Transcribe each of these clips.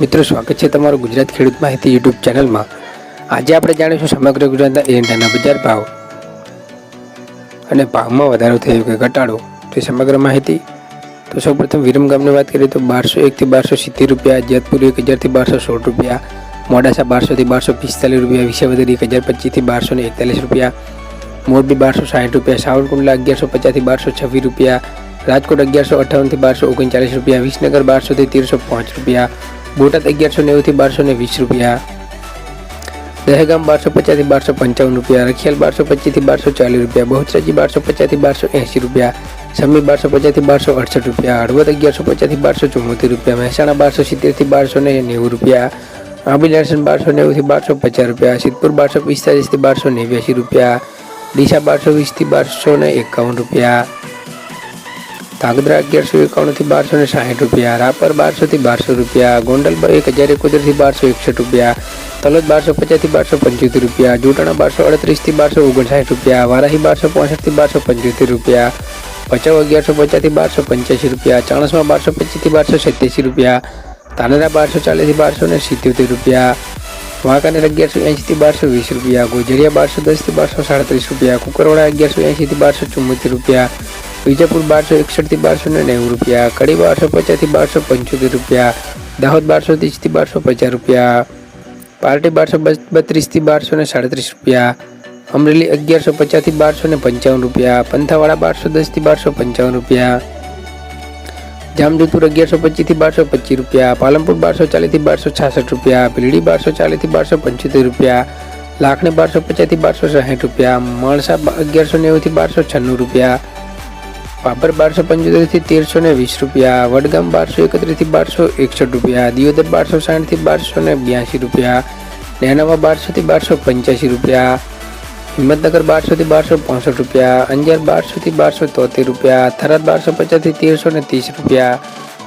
મિત્રો, સ્વાગત છે તમારું ગુજરાત ખેડૂત માહિતી યુટ્યુબ ચેનલમાં। આજે આપણે જાણીશું સમગ્ર ગુજરાતના એરંડાના બજાર ભાવ અને ભાવમાં વધારો થયો કે ઘટાડો તે સમગ્ર માહિતી। તો સૌપ્રથમ વિરમગામની વાત કરીએ તો 1201 થી 1270 રૂપિયા, જેતપુર 1000 થી 1216 રૂપિયા, મોડાસા 1200 થી 1245 રૂપિયા, વિસાવદર 1025 થી 1241 રૂપિયા, મોરબી 1260 રૂપિયા, સાવરકુંડલા 1150 થી 1226 રૂપિયા, રાજકોટ 1158 થી 1239 રૂપિયા, વિસનગર 1200 થી 1305 રૂપિયા, બોટાદ 1190 થી 1220 રૂપિયા, દહેગામ 1250 થી 1255 રૂપિયા, રખિયાલ 1225 થી 1240 રૂપિયા, બહુચરાજી 1250 થી 1280 રૂપિયા, સમી 1250 થી 1268 રૂપિયા, હળવદ 1150 થી 1274 રૂપિયા, મહેસાણા 1270 થી 1290 રૂપિયા, આંબીલાસન 1290 થી 1250 રૂપિયા, સિદ્ધપુર 1245 થી 1289 રૂપિયા, ડીસા 1220 થી 1251 રૂપિયા, તાગદરા 1151 થી 1260 રૂપિયા, રાપર 1200 થી 1200 રૂપિયા, ગોંડલ 1071 થી 1261 રૂપિયા, તલોદ 1250 થી 1275 રૂપિયા, જોટાણા 1238 થી 1259 રૂપિયા, વારાહી 1265 થી 1275 રૂપિયા, ભચાઉ 1150 થી 1285 રૂપિયા, ચાણસમાં 1225 થી 1287 રૂપિયા, તાનેરા 1240 થી 1277 રૂપિયા, વાંકાનેર 1180 થી 1220 રૂપિયા, ગોઝરિયા 1210 થી 1237 રૂપિયા, કુકરવાડા 1180 થી 1274 રૂપિયા, વિજયપુર 1261 થી 1290 રૂપિયા, કડી 1250 થી 1275 રૂપિયા, દાહોદ 1230 થી 1250 રૂપિયા, પાર્ટી 1232 થી 1237 રૂપિયા, અમરેલી 1150 થી 1255 રૂપિયા, પંથાવાડા 1210 થી 1255 રૂપિયા, જામજોધપુર 1125 થી 1225 રૂપિયા, પાલનપુર 1240 થી 1266 રૂપિયા, ભીલડી 1240 થી 1275 રૂપિયા, લાખણી 1250 થી 1260 રૂપિયા, માણસા 1190 થી 1296 રૂપિયા, પાપર 1275 થી 1320 રૂપિયા, વડગામ 1231 થી 1261 રૂપિયા, દિયોદર 1260 થી 1282 રૂપિયા, નેનાવા 1200 થી 1285 રૂપિયા, હિંમતનગર 1200 થી 1265 રૂપિયા, અંજાર 1200 થી 1273 રૂપિયા, થરાદ 1250 થી 1330 રૂપિયા,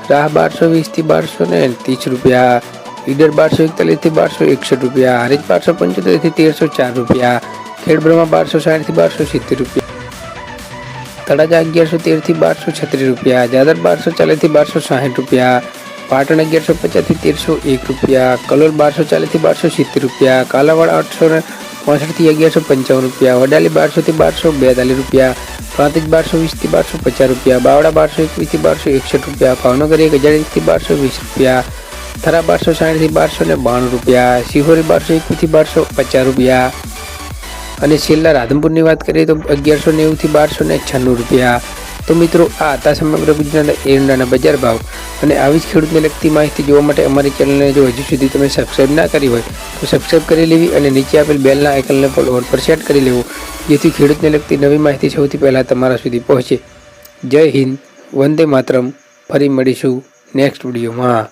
રાહ 1220 થી 1230 રૂપિયા, ઈડર 1241 થી 1261 રૂપિયા, હારીજ 1275 થી 1304 રૂપિયા, ખેડબ્રહ્મા 1260 થી 1270 રૂપિયા, તળાજા 1113 થી 1236 રૂપિયા, દાદર 1240 થી 1260 રૂપિયા, પાટણ 1150 થી 1301 રૂપિયા, કલોલ 1240 થી 1270 રૂપિયા, કાલાવાડ 865 થી 1155 રૂપિયા, વડાલી 1200 થી 1242 રૂપિયા, પ્રાંતિજ 1220 થી 1250 રૂપિયા, બાવડા 1221 થી 1261 રૂપિયા, ભાવનગર 1001 થી 1220 રૂપિયા, થરા 1260 થી 1292 રૂપિયા, શિહોરી 1221 થી 1250 રૂપિયા, અને છેલ્લા રાધનપુરની વાત કરીએ તો 1190 થી 1296 રૂપિયા। તો મિત્રો, આ હતા સમગ્ર ગુજરાતના એરંડાના બજાર ભાવ। અને આવી જ ખેડૂતને લગતી માહિતી જોવા માટે અમારી ચેનલને જો હજુ સુધી તમે સબસ્ક્રાઈબ ના કરી હોય તો સબસ્ક્રાઈબ કરી લેવી અને નીચે આપેલ બેલના આઇકનને પણ ઓલ પર સેટ કરી લેવું, જેથી ખેડૂતને લગતી નવી માહિતી સૌથી પહેલાં તમારા સુધી પહોંચે। જય હિન્દ, વંદે માતરમ। ફરી મળીશું નેક્સ્ટ વિડીયોમાં।